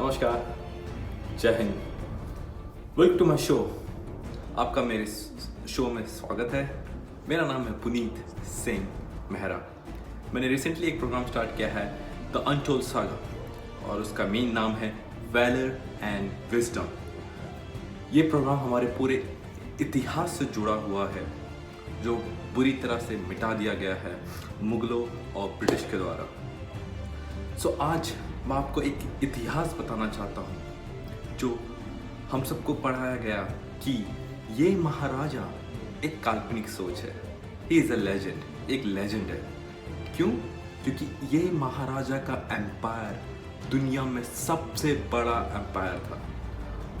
नमस्कार, जय हिंद। Welcome to my show. आपका मेरे शो में स्वागत है। मेरा नाम है पुनीत सिंह मेहरा। मैंने रिसेंटली एक प्रोग्राम स्टार्ट किया है द अनटोल्ड सागा और उसका मेन नाम है वैलर एंड विजडम। ये प्रोग्राम हमारे पूरे इतिहास से जुड़ा हुआ है जो बुरी तरह से मिटा दिया गया है मुगलों और ब्रिटिश के द्वारा। सो आज मैं आपको एक इतिहास बताना चाहता हूँ जो हम सबको पढ़ाया गया कि ये महाराजा एक काल्पनिक सोच है। ही इज़ अ लेजेंड, एक लेजेंड है। क्यों? क्योंकि ये महाराजा का एम्पायर दुनिया में सबसे बड़ा एम्पायर था।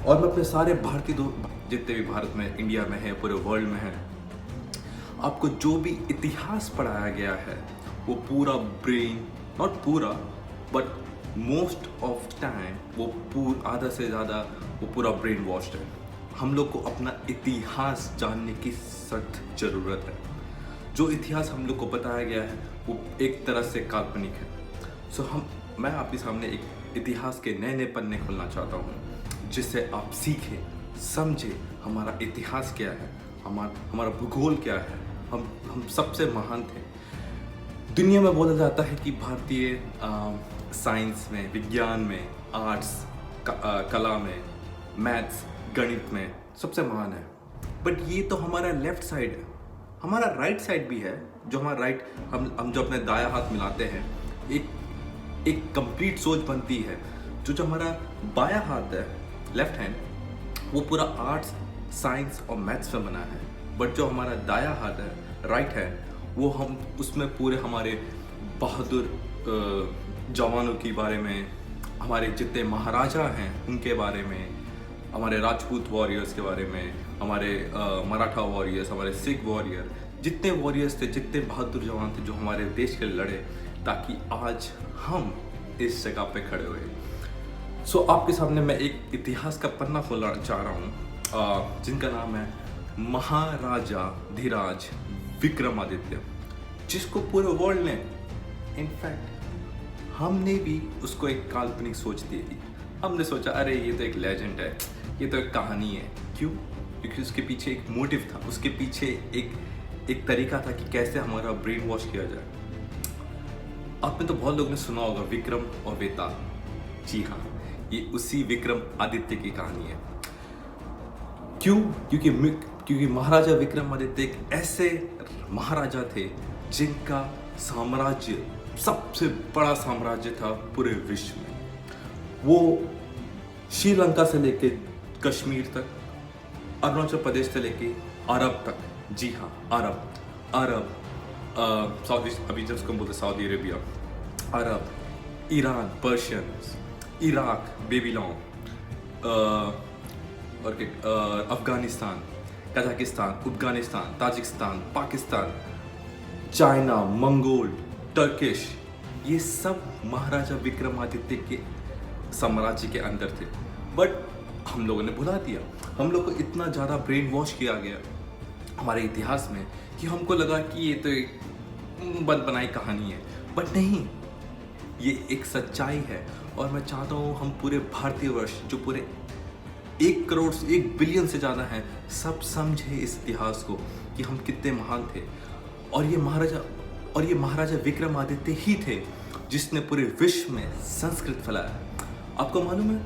और मैं अपने सारे भारतीय जितने भी भारत में, इंडिया में है, पूरे वर्ल्ड में है, आपको जो भी इतिहास पढ़ाया गया है वो पूरा ब्रेन, नॉट पूरा बट मोस्ट ऑफ टाइम वो आधा से ज़्यादा वो पूरा ब्रेन वॉश्ड है। हम लोग को अपना इतिहास जानने की सख्त ज़रूरत है। जो इतिहास हम लोग को बताया गया है वो एक तरह से काल्पनिक है। सो मैं आपके सामने एक इतिहास के नए नए पन्ने खोलना चाहता हूँ जिससे आप सीखें, समझें हमारा इतिहास क्या है, हमारा भूगोल क्या है। हम सबसे महान थे। दुनिया में बोला जाता है कि भारतीय साइंस में, विज्ञान में, आर्ट्स, कला में, मैथ्स, गणित में सबसे महान है। बट ये तो हमारा लेफ्ट साइड है। हमारा राइट साइड भी है। जो हमारा राइट, हम जो अपने दाया हाथ मिलाते हैं, एक कंप्लीट सोच बनती है। जो हमारा बाया हाथ है, लेफ्ट हैंड, वो पूरा आर्ट्स, साइंस और मैथ्स में बना है। बट जो हमारा दाया हाथ है, राइट हैंड, वो हम उसमें पूरे हमारे बहादुर जवानों के बारे में, हमारे जितने महाराजा हैं उनके बारे में, हमारे राजपूत वॉरियर्स के बारे में, हमारे मराठा वॉरियर्स, हमारे सिख वॉरियर, जितने वॉरियर्स थे, जितने बहादुर जवान थे जो हमारे देश के लिए लड़े ताकि आज हम इस जगह पे खड़े हुए। सो आपके सामने मैं एक इतिहास का पन्ना खोलना चाह रहा हूँ जिनका नाम है महाराजा धीराज विक्रमादित्य, जिसको पूरे वर्ल्ड ने, इनफैक्ट हमने भी उसको एक काल्पनिक सोच दी थी। हमने सोचा अरे ये तो एक लेजेंड है, ये तो एक कहानी है। क्यों? क्योंकि उसके पीछे एक मोटिव था, उसके पीछे एक तरीका था कि कैसे हमारा ब्रेन वॉश किया जाए। आपने तो बहुत लोगों ने सुना होगा विक्रम और वेताल। जी हाँ, ये उसी विक्रम आदित्य की कहानी है। क्यों? क्योंकि महाराजा विक्रमादित्य एक ऐसे महाराजा थे जिनका साम्राज्य सबसे बड़ा साम्राज्य था पूरे विश्व में। वो श्रीलंका से लेके कश्मीर तक, अरुणाचल प्रदेश से लेके अरब तक, जी हाँ अरब, साउथ ईस्ट, अभी जिसको बोलते सऊदी अरेबिया, अरब, ईरान, पर्शियन, इराक, बेबीलोन, और Afghanistan, Kazakhstan, Afghanistan, Tajikistan, Pakistan, China, Mongol, Turkish, ये सब महाराजा विक्रमादित्य के साम्राज्य के अंदर थे। बट हम लोगों ने भुला दिया। हम लोग को इतना ज़्यादा ब्रेन वॉश किया गया हमारे इतिहास में कि हमको लगा कि ये तो एक बन बनाई कहानी है। बट नहीं, ये एक सच्चाई है। और मैं चाहता हूँ हम पूरे भारतीय वर्ष, जो पूरे 1 करोड़ से 1 बिलियन से ज़्यादा हैं, सब समझे इस इतिहास को कि हम कितने महान थे। और ये महाराजा विक्रमादित्य ही थे जिसने पूरे विश्व में संस्कृत फैलाया। आपको मालूम है,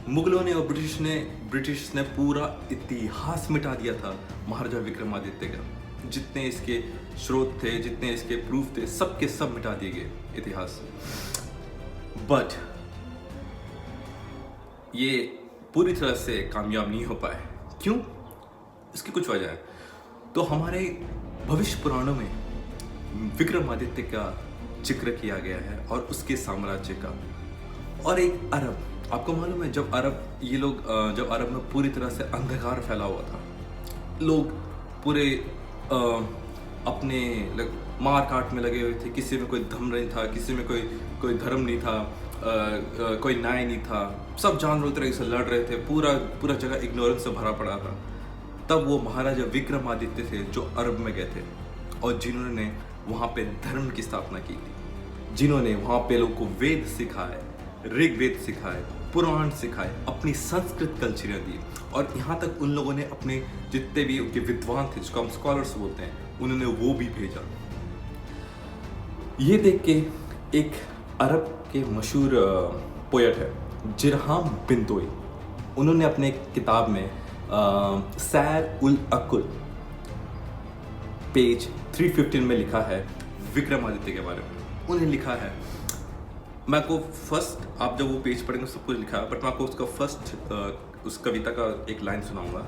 मुगलों ने और ब्रिटिश ने पूरा इतिहास मिटा दिया था महाराजा विक्रमादित्य का। जितने इसके स्रोत थे, जितने इसके प्रूफ थे, सब के सब मिटा दिए गए इतिहास से। बट ये पूरी तरह से कामयाब नहीं हो पाए। क्यों? इसकी कुछ वजह है। तो हमारे भविष्य पुराणों में विक्रमादित्य का जिक्र किया गया है और उसके साम्राज्य का। और एक अरब, आपको मालूम है जब अरब में पूरी तरह से अंधकार फैला हुआ था, लोग पूरे अपने मार काट में लगे हुए थे। किसी में कोई धर्म नहीं था, किसी में कोई धर्म नहीं था, कोई न्याय नहीं था। सब जानवर तरह से लड़ रहे थे। पूरा जगह इग्नोरेंस से भरा पड़ा था। तब वो महाराजा विक्रमादित्य थे जो अरब में गए थे और जिन्होंने वहाँ पे धर्म की स्थापना की थी, जिन्होंने वहाँ पे लोगों को वेद सिखाए, ऋग्वेद सिखाए, पुराण सिखाए, अपनी संस्कृत कल्चर दी। और यहाँ तक उन लोगों ने अपने जितने भी उनके विद्वान थे, जिसको हम स्कॉलर्स बोलते हैं, उन्होंने वो भी भेजा। ये देख के एक अरब के मशहूर पोएट है जिरहाम बिंतोई, उन्होंने अपने किताब में सैर उल अकुल पेज 315 में लिखा है विक्रमादित्य के बारे में। उन्हें लिखा है, मैं आपको फर्स्ट, आप जब वो पेज पढ़ेंगे सब कुछ लिखा है, बट मैं आपको उसका फर्स्ट उस कविता का एक लाइन सुनाऊंगा।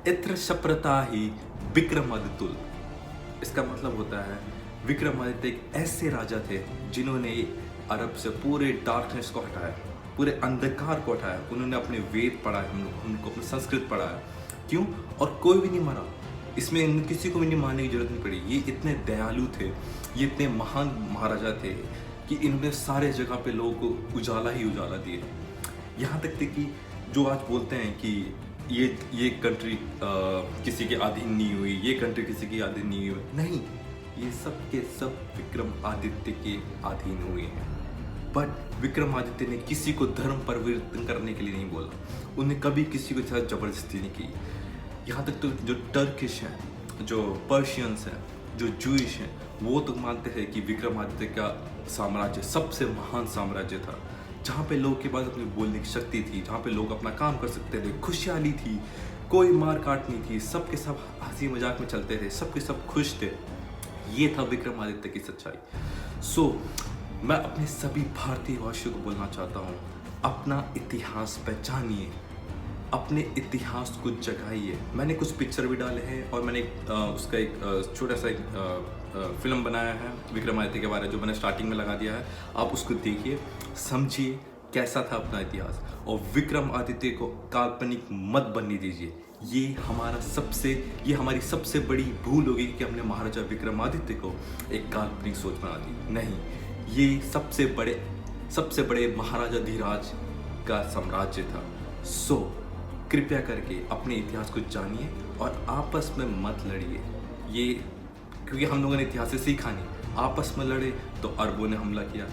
इत्र शप्रता ही विक्रमादित्युल। इसका मतलब होता है विक्रमादित्य एक ऐसे राजा थे जिन्होंने अरब से पूरे डार्कनेस को हटाया, पूरे अंधकार को हटाया। उन्होंने अपने वेद पढ़ाए, हमको अपनी संस्कृत पढ़ाया। क्यों? और कोई भी नहीं मरा इसमें, किसी को भी नहीं मारने की जरूरत नहीं पड़ी। ये इतने दयालु थे, ये इतने महान महाराजा थे कि इन्होंने सारे जगह पे लोगों को उजाला ही उजाला दिए। यहाँ तक थे कि जो आज बोलते हैं कि ये कंट्री किसी के अधीन नहीं हुई, ये कंट्री किसी के अधीन नहीं हुई, नहीं, ये सब के सब विक्रमादित्य के अधीन हुए हैं। बट विक्रमादित्य ने किसी को धर्म परिवर्तन करने के लिए नहीं बोला, उन्हें कभी किसी को साथ जबरदस्ती नहीं की। यहाँ तक तो जो टर्किश हैं, जो पर्शियंस हैं, जो जूइश हैं, वो तो मानते हैं कि विक्रमादित्य का साम्राज्य सबसे महान साम्राज्य था, जहाँ पे लोगों के पास अपनी बोलने की शक्ति थी, जहाँ पे लोग अपना काम कर सकते थे, खुशहाली थी, कोई मार काट नहीं थी, सब के सब हंसी मजाक में चलते थे, सब के सब खुश थे। ये था विक्रमादित्य की सच्चाई। सो मैं अपने सभी भारतीय वासियों को बोलना चाहता हूँ, अपना इतिहास पहचानिए, अपने इतिहास को जगाइए। मैंने कुछ पिक्चर भी डाले हैं और मैंने उसका एक छोटा सा एक फिल्म बनाया है विक्रमादित्य के बारे में, जो मैंने स्टार्टिंग में लगा दिया है। आप उसको देखिए, समझिए कैसा था अपना इतिहास, और विक्रमादित्य को काल्पनिक मत बनने दीजिए। ये हमारी सबसे बड़ी भूल होगी कि हमने महाराजा विक्रमादित्य को एक काल्पनिक सोच बना दी। नहीं, ये सबसे बड़े महाराजा धीराज का साम्राज्य था। सो कृपया करके अपने इतिहास को जानिए और आपस में मत लड़िए। ये क्योंकि हम लोगों ने इतिहास से सीखा नहीं। आपस में लड़े तो अरबों ने हमला किया,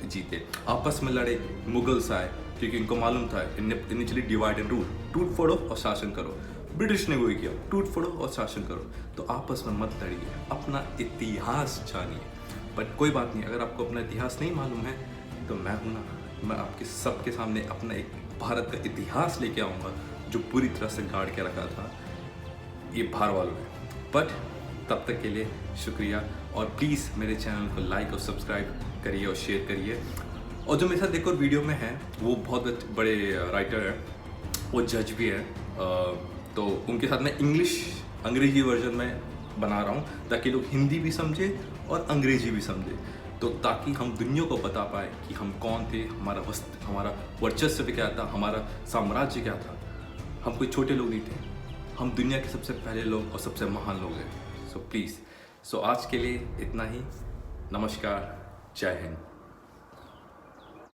जीते। आपस में लड़े, मुगल्स आए क्योंकि इनको मालूम था इन्हें चलिए डिवाइड एंड रूल, टूट फोड़ो और शासन करो। ब्रिटिश ने वही किया, टूट फोड़ो और शासन करो। तो आपस में मत लड़िए, अपना इतिहास जानिए। बट कोई बात नहीं, अगर आपको अपना इतिहास नहीं मालूम है तो मैं हूं ना, मैं आपके सबके सामने अपना एक भारत का इतिहास लेके आऊँगा जो पूरी तरह से गाड़ के रखा था ये बाहर वालों ने। बट तब तक के लिए शुक्रिया, और प्लीज़ मेरे चैनल को लाइक और सब्सक्राइब करिए और शेयर करिए। और जो मेरे साथ एक और वीडियो में है वो बहुत बड़े राइटर हैं, वो जज भी है, तो उनके साथ मैं अंग्रेजी वर्जन में बना रहा हूँ ताकि लोग हिंदी भी समझे और अंग्रेजी भी समझे, तो ताकि हम दुनिया को बता पाए कि हम कौन थे, हमारा वर्चस्व क्या था, हमारा साम्राज्य क्या था। हम कोई छोटे लोग नहीं थे, हम दुनिया के सबसे पहले लोग और सबसे महान लोग हैं। सो प्लीज़, आज के लिए इतना ही। नमस्कार, जय हिंद।